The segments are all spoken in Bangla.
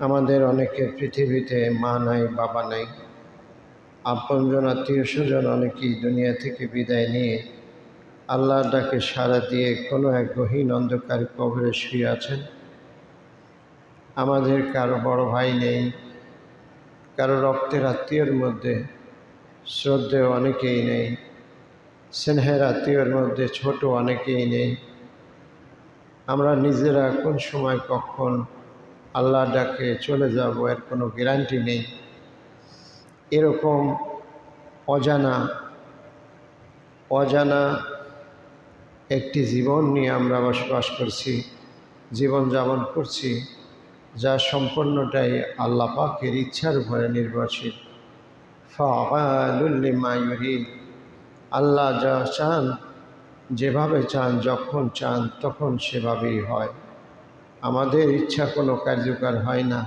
আমাদের অনেকের পৃথিবীতে মা নাই, বাবা নাই, আপনজন আত্মীয় স্বজন অনেকেই দুনিয়া থেকে বিদায় নিয়ে আল্লাহর ডাকে সাড়া দিয়ে কোনো এক গহীন অন্ধকার কবরে শুয়ে আছেন। আমাদের কারো বড় ভাই নেই, কারো রক্তের আত্মীয়র মধ্যে শ্রদ্ধেয় অনেকেই নেই, স্নেহের আত্মীয়র মধ্যে ছোট অনেকেই নেই। আমরা নিজেরা কোন সময় কখন আল্লাহ ডাকে চলে যাব এর কোনো গ্যারান্টি নেই। এরকম অজানা একটি জীবন নিয়ে আমরা বসবাস করছি, জীবনযাপন করছি, যা সম্পূর্ণটাই আল্লাহ পাকের ইচ্ছার উপরে নির্ভরশীল। ফাআলুল লিমা ইউরিদ, আল্লাহ যা চান, যেভাবে চান, যখন চান তখন সেভাবেই হয়। আমাদের ইচ্ছা কোনো কার্যকর হয় না,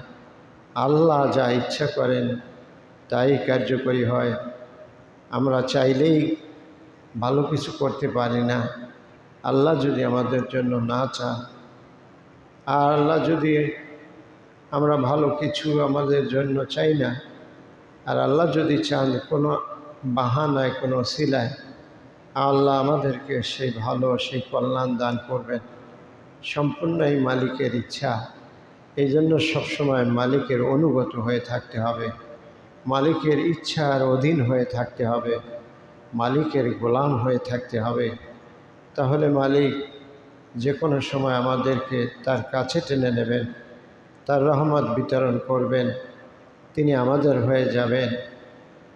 আল্লাহ যা ইচ্ছা করেন তাই কার্যকরী হয়। আমরা চাইলেই ভালো কিছু করতে পারি না, আল্লাহ যদি আমাদের জন্য না চান। আর আল্লাহ যদি আমরা ভালো কিছু আমাদের জন্য চাই না, আর আল্লাহ যদি চান কোনো বাহানায়, কোনো সিলায়, আল্লাহ আমাদেরকে সেই ভালো, সেই কল্যাণ দান করবেন। সম্পূর্ণই মালিকের ইচ্ছা। এই জন্য সবসময় মালিকের অনুগত হয়ে থাকতে হবে, মালিকের ইচ্ছার অধীন হয়ে থাকতে হবে, মালিকের গোলাম হয়ে থাকতে হবে। তাহলে মালিক যে কোনো সময় আমাদেরকে তার কাছে টেনে নেবেন, তার রহমত বিতরণ করবেন, তিনি আমাদের হয়ে যাবেন,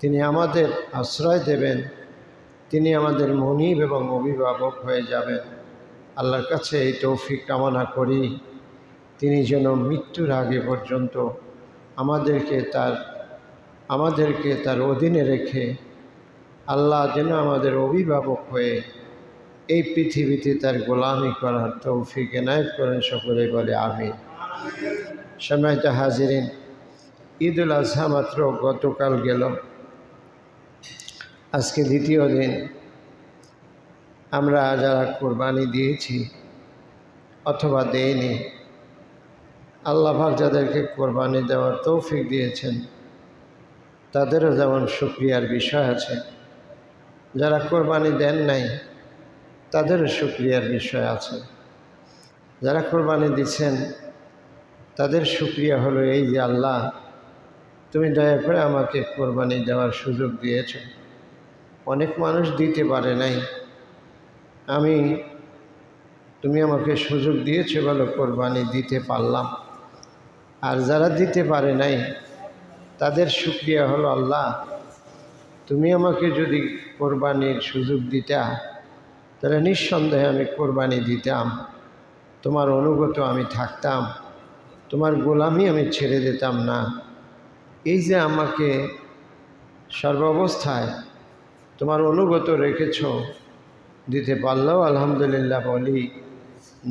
তিনি আমাদের আশ্রয় দেবেন, তিনি আমাদের মনিব এবং অভিভাবক হয়ে যাবেন। আল্লাহর কাছে এই তৌফিক কামনা করি, তিনি যেন মৃত্যুর আগে পর্যন্ত আমাদেরকে তার অধীনে রেখে আল্লাহ যেন আমাদের অভিভাবক হয়ে এই পৃথিবীতে তার গোলামি করার তৌফিক এনায়েত করেন। সকলে বলে আমিন। সম্মানিত হাজিরিন, ঈদুল আজহা মাত্র গতকাল গেল, আজকে দ্বিতীয় দিন। আমরা যারা কোরবানি দিয়েছি অথবা দেইনি, আল্লাহ পাক যাদেরকে কোরবানি দেওয়ার তৌফিক দিয়েছেন তাদেরও যেমন শুকরিয়ার বিষয় আছে, যারা কোরবানি দেন নাই তাদেরও শুকরিয়ার বিষয় আছে। যারা কোরবানি দিচ্ছেন তাদের শুকরিয়া হলো এই যে, আল্লাহ তুমি দয়া করে আমাকে কোরবানি দেওয়ার সুযোগ দিয়েছ। অনেক মানুষ দিতে পারে নাই, তুমি আমাকে সুযোগ দিয়েছো বলে কোরবানি দিতে পারলাম। আর যারা দিতে পারে নাই তাদের শুকরিয়া হলো, আল্লাহ তুমি আমাকে যদি কোরবানির সুযোগ দিতা তাহলে নিঃসন্দেহে আমি কোরবানি দিতাম, তোমার অনুগত আমি থাকতাম, তোমার গোলামি আমি ছেড়ে দিতাম না। এই যে আমাকে সর্বাবস্থায় তোমার অনুগত রেখেছ, দিতে পারলেও আলহামদুলিল্লাহ বলি,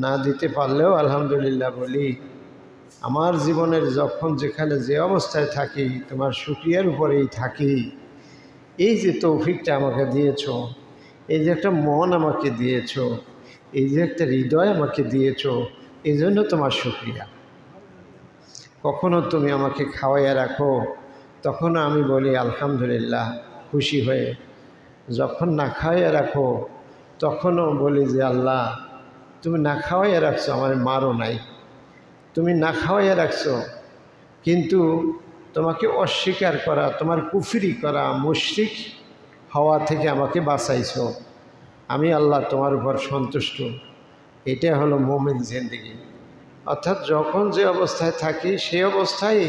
না দিতে পারলেও আলহামদুলিল্লাহ বলি। আমার জীবনের যখন যেখানে যে অবস্থায় থাকি তোমার শুকরিয়ার উপরেই থাকি। এই যে তৌফিকটা আমাকে দিয়েছ, এই যে একটা মন আমাকে দিয়েছ, এই যে একটা হৃদয় আমাকে দিয়েছ, এই জন্য তোমার শুকরিয়া। কখনো তুমি আমাকে খাওয়াইয়া রাখো, তখনও আমি বলি আলহামদুলিল্লাহ খুশি হয়ে। যখন না খাওয়াইয়া রাখো তখনও বলি যে, আল্লাহ তুমি না খাওয়াইয়া রাখছো, আমার মারও নাই, তুমি না খাওয়াইয়া রাখছো, কিন্তু তোমাকে অস্বীকার করা, তোমার কুফরি করা, মুশরিক হওয়া থেকে আমাকে বাঁচাইছো। আমি আল্লাহ তোমার উপর সন্তুষ্ট। এটা হলো মুমিন জিন্দেগি। অর্থাৎ যখন যে অবস্থায় থাকি সেই অবস্থায়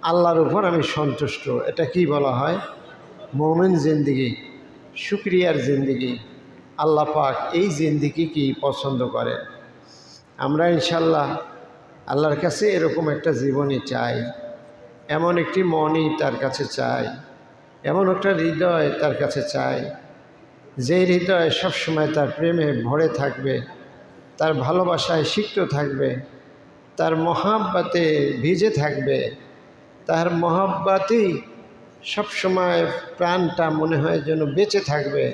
আল্লাহর উপর আমি সন্তুষ্ট। এটা কি বলা হয়? মুমিন জিন্দেগি, শুকরিয়ার জিন্দেগি। আল্লাহ পাক এই জিন্দেগি কি পছন্দ করেন। আমরা ইনশাল্লাহ আল্লাহর কাছে এরকম একটা জীবনই চাই, এমন একটি মনই তার কাছে চাই, এমন একটা হৃদয় তার কাছে চাই, যে হৃদয় সবসময় তার প্রেমে ভরে থাকবে, তার ভালোবাসায় সিক্ত থাকবে, তার মহাব্বতে ভিজে থাকবে, তার মহাব্বতেই সবসময় প্রাণটা মনে হয় যেন বেঁচে থাকবে।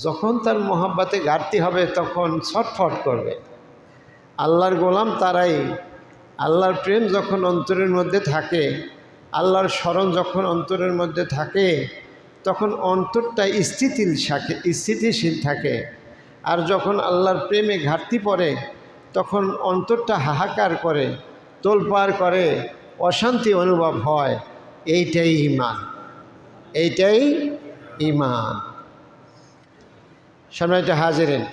যখন তার মহাব্বতে ঘাটতি হবে তখন ছটফট করবে, আল্লাহর গোলাম তারাই, আল্লাহর প্রেম যখন অন্তরের মধ্যে থাকে, আল্লাহর স্মরণ যখন অন্তরের মধ্যে থাকে, তখন অন্তরটা স্থিতিশীল থাকে। আর যখন আল্লাহর প্রেমে ঘাটতি পড়ে, তখন অন্তরটা হাহাকার করে, তোলপাড় করে, অশান্তি অনুভব হয়। এইটাই ঈমান, এইটাই ঈমান। সম্মানিত হাজিরিন,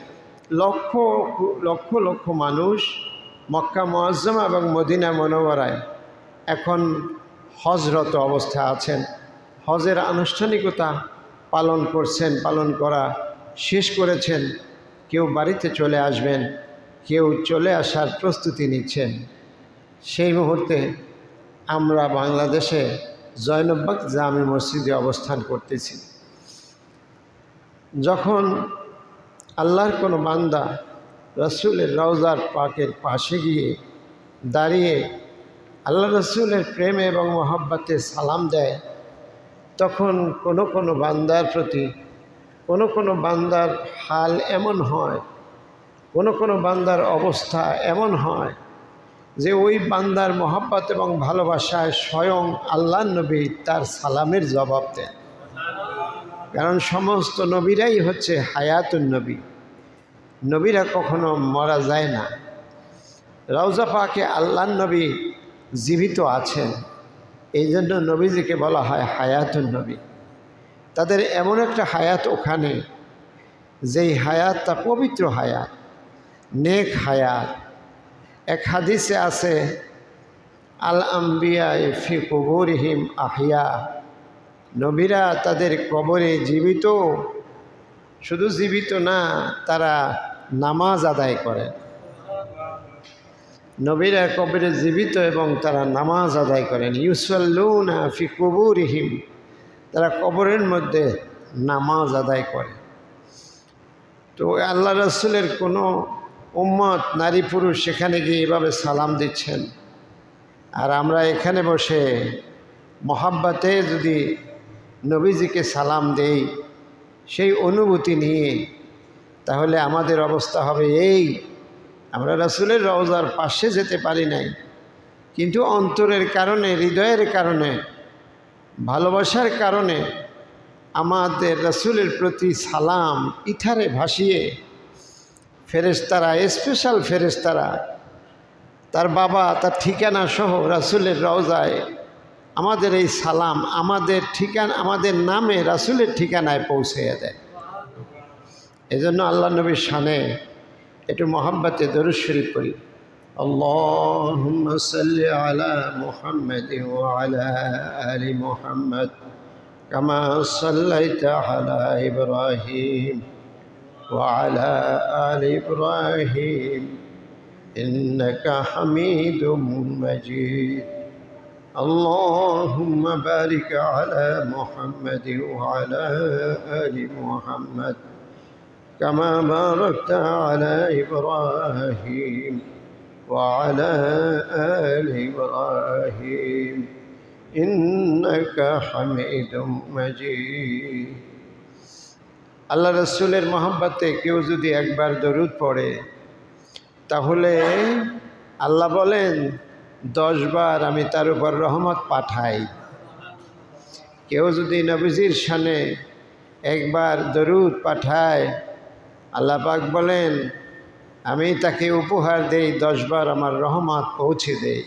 লক্ষ লক্ষ লক্ষ মানুষ মক্কা মুআজ্জামা এবং মদিনা মুনাওয়ারায় এখন হজরত অবস্থায় আছেন, হজের আনুষ্ঠানিকতা পালন করছেন, পালন করা শেষ করেছেন। কেউ বাড়িতে চলে আসবেন, কেউ চলে আসার প্রস্তুতি নিচ্ছেন। সেই মুহূর্তে আমরা বাংলাদেশে জয়নবাগ জামে মসজিদে অবস্থান করতেছি। যখন আল্লাহর কোনো বান্দা রসুলের রওজার পাকের পাশে গিয়ে দাঁড়িয়ে আল্লাহ রসুলের প্রেমে এবং মহব্বতে সালাম দেয়, তখন কোনো বান্দার প্রতি কোনো বান্দার হাল এমন হয়, কোনো বান্দার অবস্থা এমন হয় যে ওই বান্দার মহব্বত এবং ভালোবাসায় স্বয়ং আল্লাহ নবী তার সালামের জবাব দেন। কারণ সমস্ত নবীরাই হচ্ছে হায়াতুন নবী, নবীরা কখনো মারা যায় না। রওজা পাকে আল্লাহ নবী জীবিত আছেন, এই জন্য নবীজিকে বলা হয় হায়াতুন নবী। তাদের এমন একটা হায়াত ওখানে, যেই হায়াতটা পবিত্র হায়াত, নেক হায়াত। এক হাদিসে আছে, আল আম্বিয়া ফি কুবুরিহিম আহিয়া, নবীরা তাদের কবরে জীবিত, শুধু জীবিত না, তারা নামাজ আদায় করেন। নবীরা কবরে জীবিত এবং তারা নামাজ আদায় করেন। ইউসাল্লুনা ফি কুবুরিহিম, তারা কবরের মধ্যে নামাজ আদায় করে। তো আল্লাহ রসুলের কোনো উম্মত নারী পুরুষ সেখানে গিয়ে এভাবে সালাম দিচ্ছেন, আর আমরা এখানে বসে মহাব্বতে যদি নবীজিকে সালাম দেই সেই অনুভূতি নিয়ে, তাহলে আমাদের অবস্থা হবে এই, আমরা রসুলের রওজার পাশে যেতে পারি নাই, কিন্তু অন্তরের কারণে, হৃদয়ের কারণে, ভালোবাসার কারণে আমাদের রসুলের প্রতি সালাম ইথারে ভাসিয়ে ফেরেশতারা, স্পেশাল ফেরেশতারা তার বাবা, তার ঠিকানা সহ রাসূলের রওজায় আমাদের এই সালাম আমাদের নামে রাসূলের ঠিকানায় পৌঁছে দেয়। এজন্য আল্লাহ নবীর শানে একটু মহব্বতে দরুদ শরীফ পড়ি। আল্লাহুম্মা সাল্লি আলা মুহাম্মাদিন ওয়া আলা আলি মুহাম্মাদ কামা সাল্লাইতা আলা ইব্রাহিম ওয়া আলা আলি ইব্রাহিম ইন্নাকা হামিদুম মাজিদ। اللهم بارك على محمد وعلى آل محمد كما باركت على إبراهيم وعلى آل إبراهيم إنك حميد مجيد। আল্লাহ রসুলের মহব্বতে কেউ যদি একবার দরুদ পড়ে, তাহলে আল্লাহ বলেন 10 বার আমি তার উপর রহমত পাঠাই। কেউ যদি নবীজির শানে একবার দরুদ পাঠায়, আল্লাহ পাক বলেন আমি তাকে উপহার দেই 10 বার আমার রহমত পৌঁছে দেই,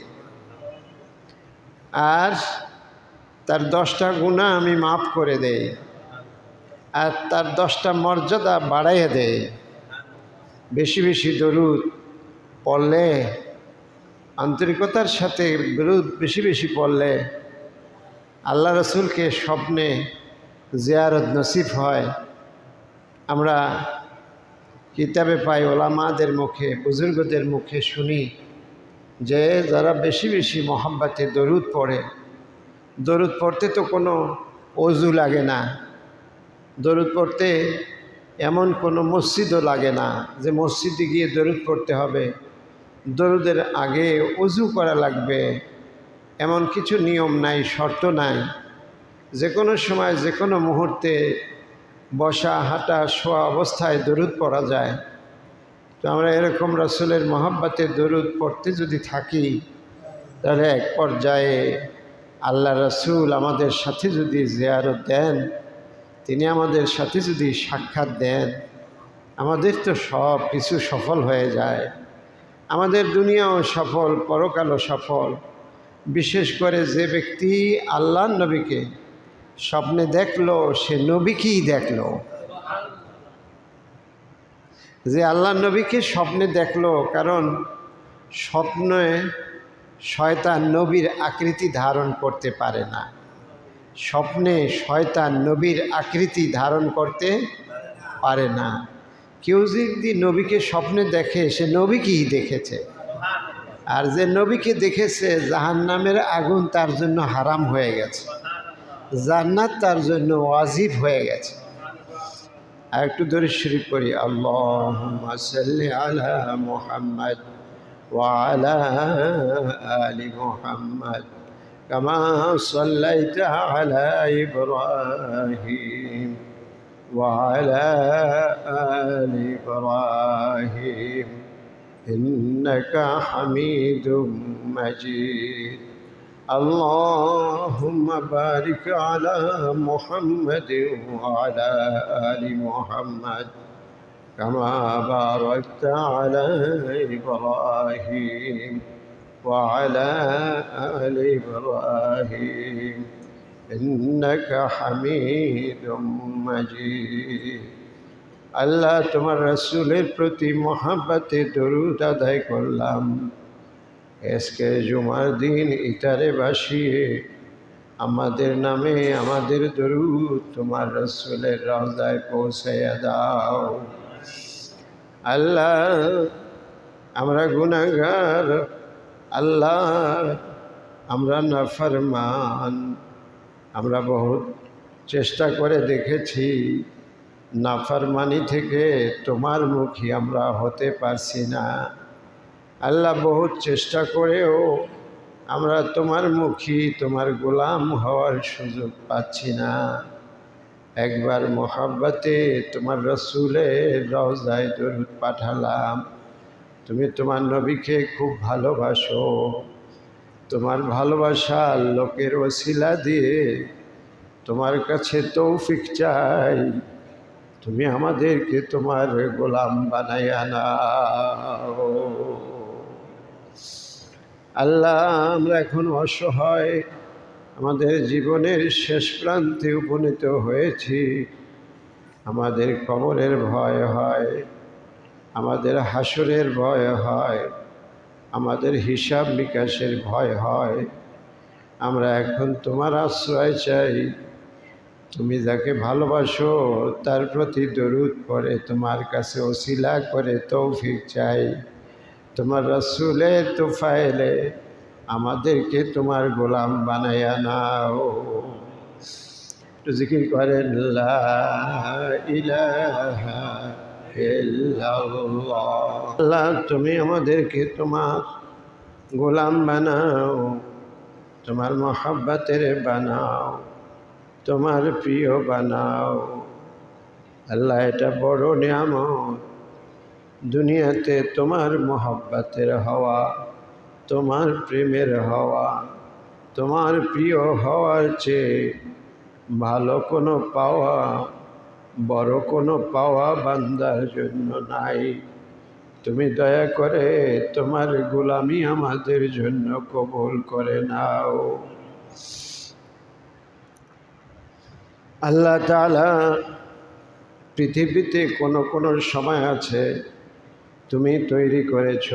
আর তার 10টা গুনাহ আমি মাফ করে দেই, আর তার 10টা মর্যাদা বাড়াইয়ে দেয়। বেশি বেশি দরুদ পড়লে, আন্তরিকতার সাথে দরুদ বেশি বেশি পড়লে আল্লাহ রসুলকে স্বপ্নে জিয়ারত নসিব হয়। আমরা কিতাবে পাই, ওলামাদের মুখে, বুজুর্গদের মুখে শুনি যে যারা বেশি বেশি মহব্বতে দরুদ পড়ে, দরুদ পড়তে তো কোনো অজু লাগে না, দরুদ পড়তে এমন কোনো মসজিদও লাগে না যে মসজিদে গিয়ে দরুদ পড়তে হবে, দরুদের আগে অজু করা লাগবে, এমন কিছু নিয়ম নাই, শর্ত নাই। যে কোনো সময়, যে কোনো মুহূর্তে বসা, হাঁটা, শোয়া অবস্থায় দরুদ পড়া যায়। তো তো আমরা এরকম রাসূলের মহব্বতে দরুদ পড়তে যদি থাকি, তাহলে এক পর্যায়ে আল্লাহ রাসূল আমাদের সাথে যদি জিয়ারত দেন, তিনি আমাদের সাথে যদি সাক্ষাৎ দেন, আমাদের তো সব কিছু সফল হয়ে যায়। আমাদের দুনিয়াও সফল, পরকালও সফল। বিশেষ করে যে ব্যক্তি আল্লাহর নবীকে স্বপ্নে দেখলো, সে নবীকেই দেখলো। যে আল্লাহর নবীকে স্বপ্নে দেখলো, কারণ স্বপ্নে শয়তান নবীর আকৃতি ধারণ করতে পারে না। স্বপ্নে শয়তান নবীর আকৃতি ধারণ করতে পারে না। কেউ যদি নবীকে স্বপ্নে দেখে, সে নবীকেই দেখেছে। আর যে নবীকে দেখেছে, জাহান্নামের আগুন তার জন্য হারাম হয়ে গেছে, জান্নাত তার জন্য ওয়াজিব হয়ে গেছে। আর একটু দরুদ শরীফ পড়ি। আল্লাহুম্মা সাল্লি আলা মুহাম্মাদ ওয়া আলা আলি মুহাম্মাদ কামা সাল্লাইতা আলা ইব্রাহিম ওয়া আলা আলি ইব্রাহিম ইন্নাকা হামিদুম মাজিদ। اللهم بارك على محمد وعلى آل محمد كما باركت على إبراهيم وعلى آل إبراهيم إنك حميد مجيد। আল্লাহ তোমার রাসূলের প্রতি মহব্বতে দরুদ আদায় করলাম। আজকে জুমার দিন ইতারে বাসিয়ে আমাদের নামে আমাদের দরুদ তোমার রাসূলের রওজায় পৌঁছাইয়া দাও। আল্লাহ, আমরা গুনাহগার, আল্লাহ আমরা নাফরমান। আমরা বহুত চেষ্টা করে দেখেছি, নাফরমানি থেকে তোমার মুখী আমরা হতে পারছি না। আল্লাহ, বহুত চেষ্টা করেও আমরা তোমার মুখী, তোমার গোলাম হওয়ার সুযোগ পাচ্ছি না। একবার মহব্বতে তোমার রাসূলের রওজায় দরুদ পাঠালাম। তুমি তোমার নবীকে খুব ভালোবাসো। তোমার ভালোবাসার লোকের ওসিলা দিয়ে তোমার কাছে তৌফিক চাই, তুমি আমাদেরকে তোমার গোলাম বানাইয়া নাও। আল্লাহ, আমরা এখন অসহায়, আমাদের জীবনের শেষ প্রান্তে উপনীত হয়েছি। আমাদের কবরের ভয় হয়, আমাদের হাসরের ভয় হয়, আমাদের হিসাব নিকাশের ভয় হয়। আমরা এখন তোমার আশ্রয় চাই। তুমি যাকে ভালোবাসো তার প্রতি দরুদ পড়ে তোমার কাছে ওসিলা করে তৌফিক চাই। তোমার রাসূলের তোফায়েলে আমাদেরকে তোমার গোলাম বানাইয়া নাও। একটু জিকির করেন, লা ইলাহা ইল্লাল্লাহ। আল্লাহ, তুমি আমাদেরকে তোমার গোলাম বানাও, তোমার মহব্বতের বানাও, তোমার প্রিয় বানাও। আল্লাহ, এটা বড় নিয়ামত, দুনিয়াতে তোমার মহব্বতের হওয়া, তোমার প্রেমের হওয়া, তোমার প্রিয় হওয়ার চেয়ে ভালো কোনো পাওয়া, বড় কোনো পাওয়া বান্দার জন্য নাই। তুমি দয়া করে তোমার গোলামি আমাদের জন্য কবুল করে নাও। আল্লাহ তাআলা, পৃথিবীতে কোনো সময় আছে তুমি তৈরি করেছ,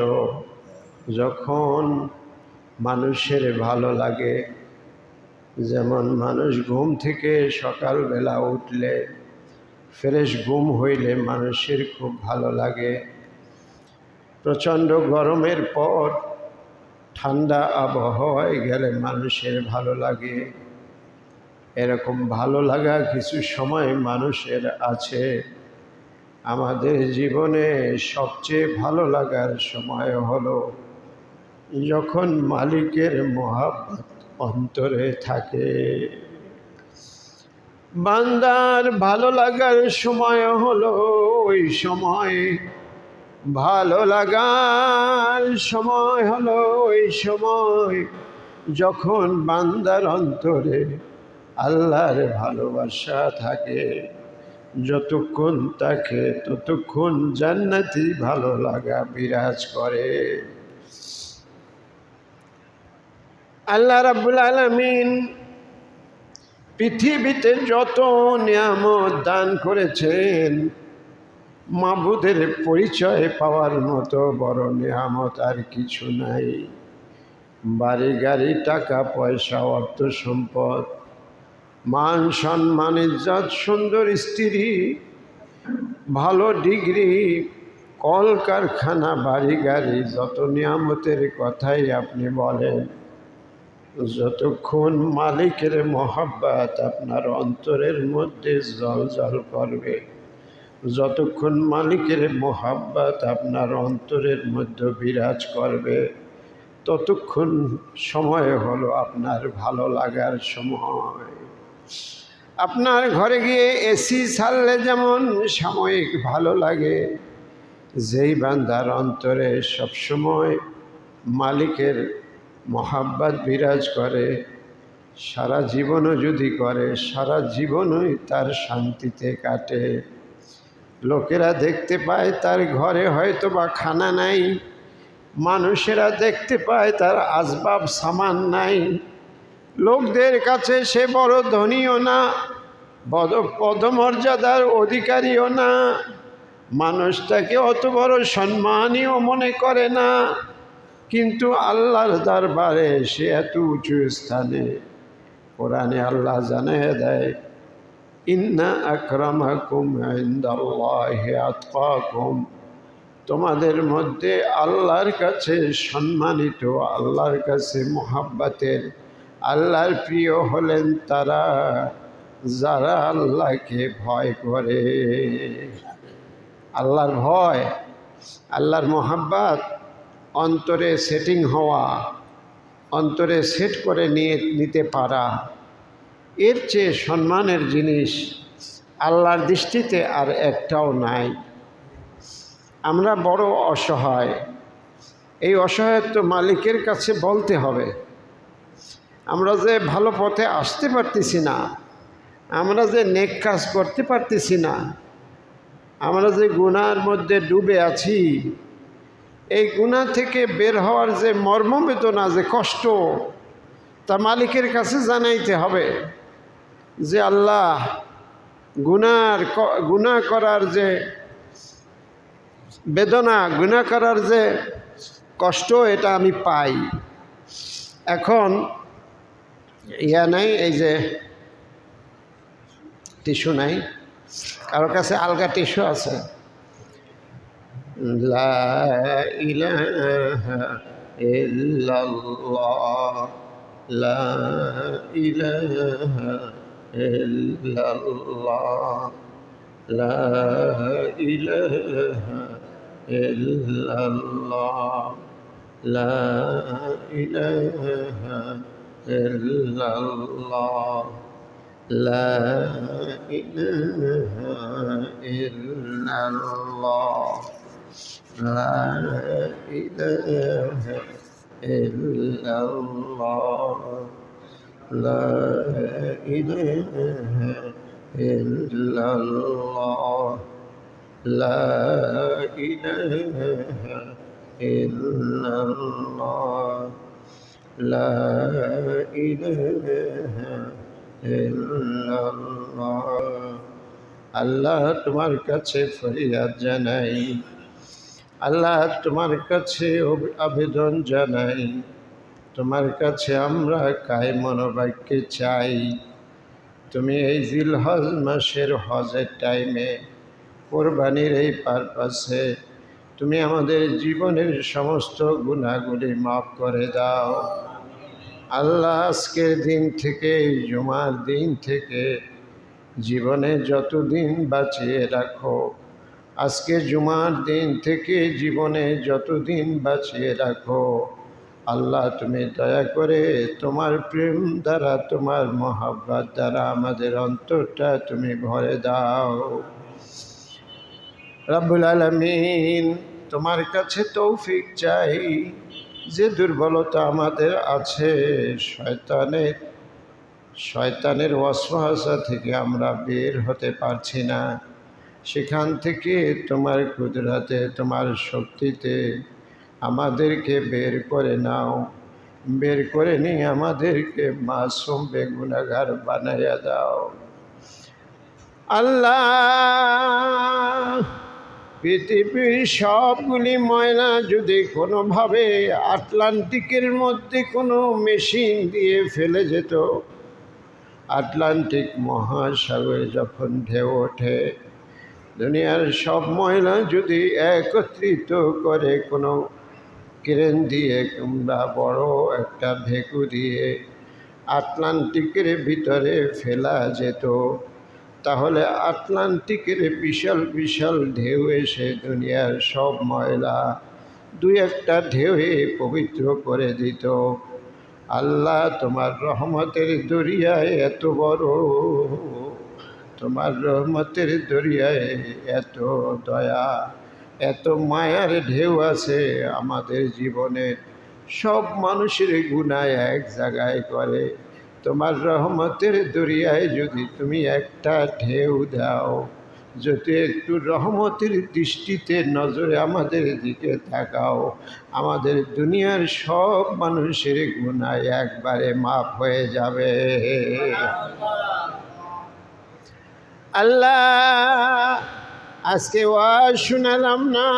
যখন মানুষের ভালো লাগে। যেমন মানুষ ঘুম থেকে সকালবেলা উঠলে, ফ্রেশ ঘুম হইলে মানুষের খুব ভালো লাগে। প্রচণ্ড গরমের পর ঠান্ডা আবহাওয়ায় গেলে মানুষের ভালো লাগে। এরকম ভালো লাগা কিছু সময় মানুষের আছে। আমাদের জীবনে সবচেয়ে ভালো লাগার সময় হলো যখন মালিকের মহব্বত অন্তরে থাকে। বান্দার ভালো লাগার সময় হলো ওই সময় ভালো লাগার সময় হলো ওই সময় যখন বান্দার অন্তরে আল্লাহর ভালোবাসা থাকে। যতক্ষণ থাকে ততক্ষণ জান্নাতি ভালো লাগা বিরাজ করে। আল্লাহ রাব্বুল আলামিন পৃথিবীতে যত নিয়ামত দান করেছেন, মাবুদের পরিচয় পাওয়ার মতো বড় নিয়ামত আর কিছু নাই। বাড়ি গাড়ি, টাকা পয়সা, অর্থ সম্পদ, মান সম্মান, ইজ্জত, সুন্দর স্ত্রী, ভালো ডিগ্রি, কলকারখানা, বাড়ি গাড়ি, যত নিয়ামতের কথাই আপনি বলেন, যতক্ষণ মালিকের মহাব্বত আপনার অন্তরের মধ্যে জ্বলজ্বল করবে, যতক্ষণ মালিকের মহাব্বত আপনার অন্তরের মধ্যে বিরাজ করবে, ততক্ষণ সময় হলো আপনার ভালো লাগার সময়। আপনার ঘরে গিয়ে এসি ছাড়লে যেমন সাময়িক ভালো লাগে, যেই বান্দার অন্তরে সবসময় মালিকের মহাব্বত বিরাজ করে, সারা জীবনও যদি করে, সারা জীবনই তার শান্তিতে কাটে। লোকেরা দেখতে পায় তার ঘরে হয়তো বা খানা নাই, মানুষেরা দেখতে পায় তার আসবাব সামান নাই, লোকদের কাছে সে বড় ধনীও না, পদমর্যাদার অধিকারীও না, মানুষ তাকে অত বড় সম্মানীয় মনে করে না, কিন্তু আল্লাহর দরবারে সে এত উঁচু স্থানে। কোরআনে আল্লাহ জানিয়ে দেয়, ইন্না আকরামাকুম ইনদাল্লাহি আতকাকুম, তোমাদের মধ্যে আল্লাহর কাছে সম্মানিত, আল্লাহর কাছে মোহাব্বতের, আল্লাহর প্রিয় হলেন তারা যারা আল্লাহকে ভয় করে। আল্লাহর ভয়, আল্লাহর মোহাব্বত অন্তরে সেটিং হওয়া, অন্তরে সেট করে নিতে পারা, এর চেয়ে সম্মানের জিনিস আল্লাহর দৃষ্টিতে আর একটাও নাই। আমরা বড় অসহায়, এই অসহায়ত্ব মালিকের কাছে বলতে হবে। আমরা যে ভালো পথে আসতে পারতেছি না, আমরা যে নেক কাজ করতে পারতেছি না, আমরা যে গুনার মধ্যে ডুবে আছি, এই গুনাহ থেকে বের হওয়ার যে মর্মবেদনা, যে কষ্ট, তা মালিকের কাছে জানাইতে হবে যে আল্লাহ, গুনাহ করার যে বেদনা, গুনাহ করার যে কষ্ট, এটা আমি পাই। এখন নাই, এই যে টিস্যু নাই, কারোর কাছে আলগা টিস্যু আছে? লা ইলাহা ইল্লাল্লাহ, লা ইলাহা ইল্লাল্লাহ, লা ইলাহা ইল্লাল্লাহ, লা ইলাহা ইল্লাল্লাহ, লা ইলাহা ইল্লাল্লাহ, লা ইলাহা ইল্লাল্লাহ, লা ইলাহা ইল্লাল্লাহ, লা ইলাহা ইল্লাল্লাহ, লা ইলাহা ইল্লাল্লাহ। আল্লাহ তোমার কাছে ফরিয়াদ জানাই, আল্লাহ তোমার কাছে আবেদন জানাই, তোমার কাছে আমরা কায় মনোবাক্যে চাই, তুমি এই জিলহজ মাসের হজের টাইমে, কোরবানির এই পারপাসে তুমি আমাদের জীবনের সমস্ত গুনাহগুলি মাফ করে দাও। আল্লাহ আজকের দিন থেকে, জুমার দিন থেকে জীবনে যতদিন বাঁচিয়ে রাখো, আজকে জুমার দিন থেকে জীবনে যতদিন বাঁচিয়ে রাখো, আল্লাহ তুমি দয়া করে তোমার প্রেম দ্বারা, তোমার মহাব্বত দ্বারা আমাদের অন্তরটা তুমি ভরে দাও। রব্বুল আলামিন, তোমার কাছে তৌফিক চাই। যে দুর্বলতা আমাদের আছে, শয়তানের ওয়াসওয়াসা থেকে আমরা বের হতে পারছি না, সেখান থেকে তোমার কুদরতে, তোমার শক্তিতে আমাদেরকে বের করে নাও। বের করে নিয়ে আমাদেরকে মাসুম বেগুনাহগার বানাইয়া দাও। আল্লাহ, পৃথিবীর সবগুলি ময়লা যদি কোনোভাবে আটলান্টিকের মধ্যে কোনো মেশিন দিয়ে ফেলে যেত, আটলান্টিক মহাসাগরে যখন ঢেউ ওঠে, দুনিয়ার সব ময়লা যদি একত্রিত করে কোনো ক্রেন দিয়ে কিংবা বড় একটা ভেকু দিয়ে আটলান্টিকের ভিতরে ফেলা যেত, তাহলে আটলান্টিকের বিশাল বিশাল ঢেউ এসে দুনিয়ার সব ময়লা দুই একটা ঢেউয়ে পবিত্র করে দিত। আল্লাহ, তোমার রহমতের দরিয়ায় এত বড়, তোমার রহমতের দরিয়ায় এত দয়া, এত মায়ার ঢেউ আছে আমাদের জীবনে। সব মানুষের গুনাহ এক জায়গায় করে, তোমার রহমতের দরিয়ায় যদি তুমি একটা ঢেউ দাও, যদি একটু রহমতের দৃষ্টিতে নজরে আমাদের দিকে তাকাও, আমাদের দুনিয়ার সব মানুষের গুনাহ একবারে মাফ হয়ে যাবে। আল্লাহ, আজকে ওয়াজ শুনালাম না,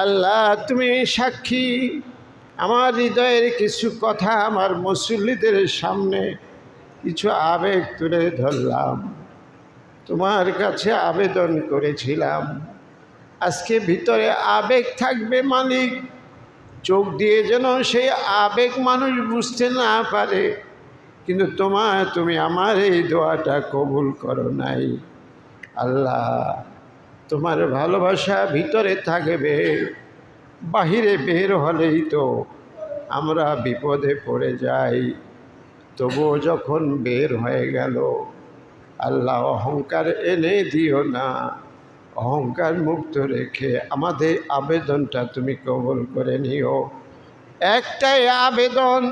আল্লাহ তুমি সাক্ষী, আমার হৃদয়ের কিছু কথা আমার মুসল্লিদের সামনে কিছু আবেগ তুলে ধরলাম, তোমার কাছে আবেদন করেছিলাম। আজকে ভিতরে আবেগ থাকবে মালিক, চোখ দিয়ে যেন সেই আবেগ মানুষ বুঝতে না পারে, কিন্তু তুমি আমার এই দোয়াটা কবুল করো নাই। আল্লাহ, তোমার ভালোবাসা ভিতরে থাকবে, বাহিরে বের হলেই তো আমরা বিপদে পড়ে যাই। তবুও যখন বের হয়ে গেল, আল্লাহ অহংকার এনে দিও না, অহংকার মুক্ত রেখে আমাদের আবেদনটা তুমি কবুল করে নিও। একটাই আবেদন,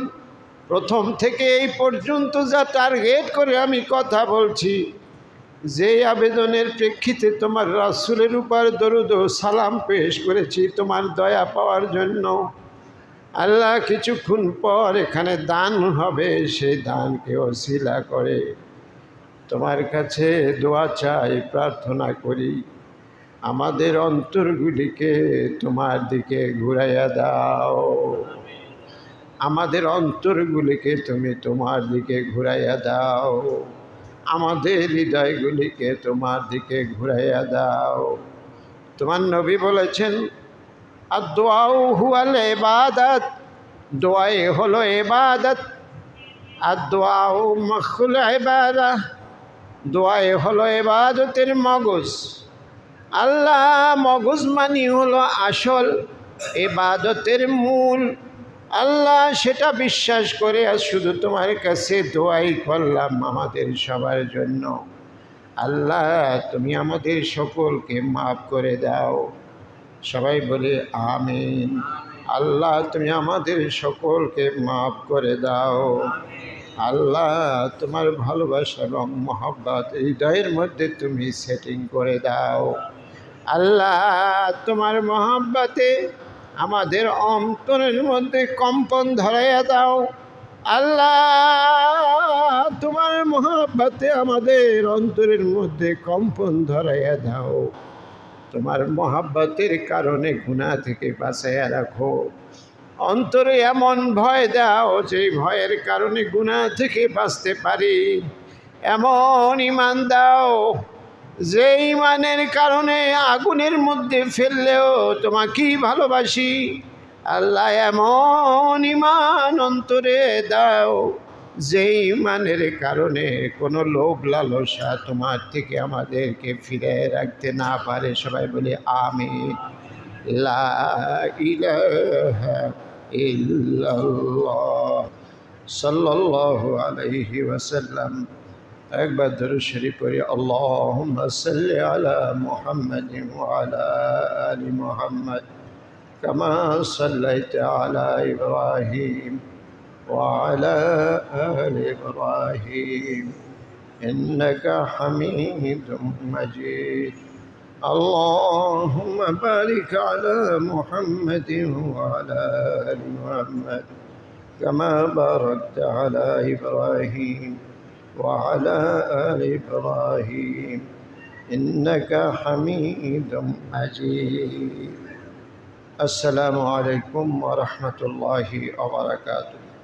প্রথম থেকে এই পর্যন্ত যা টার্গেট করে আমি কথা বলছি, যে আবেদনের প্রেক্ষিতে তোমার রাসূলের উপর দরুদ ও সালাম পেশ করেছি তোমার দয়া পাওয়ার জন্য, আল্লাহ কিছুক্ষণ পর এখানে দান হবে, সেই দানকে ওসিলা করে তোমার কাছে দোয়া চাই, প্রার্থনা করি, আমাদের অন্তরগুলিকে তোমার দিকে ঘুরাইয়া দাও। আমাদের অন্তরগুলিকে তুমি তোমার দিকে ঘুরাইয়া দাও, আমাদের হৃদয়গুলিকে তোমার দিকে ঘুরাইয়া দাও। তোমার নবী বলেছেন, আর দোয়াও হুয়াল ইবাদত, দোয়াই হলো ইবাদত, আর দোয়াও মখুল ইবাদত, দোয়াই হলো ইবাদতের মগজ। আল্লাহ, মগজ মানি হলো আসল ইবাদতের মূল। আল্লাহ, সেটা বিশ্বাস করে আর শুধু তোমার কাছে দোয়াই করলাম আমাদের সবার জন্য। আল্লাহ, তুমি আমাদের সকলকে মাফ করে দাও। সবাই বলে আমিন। আল্লাহ, তুমি আমাদের সকলকে মাফ করে দাও। আল্লাহ, তোমার ভালোবাসা এবং মহব্বত হৃদয়ের মধ্যে তুমি সেটিং করে দাও। আল্লাহ, তোমার মহব্বতে আমাদের অন্তরের মধ্যে কম্পন ধরাইয়া দাও। আল্লাহ, তোমার মহব্বতে আমাদের অন্তরের মধ্যে কম্পন ধরাইয়া দাও। তোমার মহব্বতের কারণে গুনাহ থেকে বাঁচাইয়া রাখো। অন্তরে এমন ভয় দাও যে ভয়ের কারণে গুনাহ থেকে বাঁচতে পারি। এমন ঈমান দাও যে ঈমানের কারণে আগুনের মধ্যে ফেললেও তোমাকেই ভালোবাসি। আল্লাহ, এমন ঈমান অন্তরে দাও যে ঈমানের কারণে কোনো লোভ লালসা তোমার থেকে আমাদেরকে ফিরে রাখতে না পারে। সবাই বলে আমিন। লা ইলাহা ইল্লাল্লাহ সাল্লাল্লাহু আলাইহি ওয়াসাল্লাম। একবার দরুদ শরীফ পড়ি। আল্লাহুম্মা সাল্লি আলা মুহাম্মাদিন ওয়া আলা আলি মুহাম্মাদ কামা সাল্লাইতা আলা ইব্রাহিম ওয়া আলা আলি ইব্রাহিম ইন্নাকা হামিদুম মাজিদ। اللهم بارك على محمد وعلى آل محمد كما باركت على إبراهيم وعلى آل إبراهيم إنك حميد مجيد। السلام عليكم ورحمة الله وبركاته।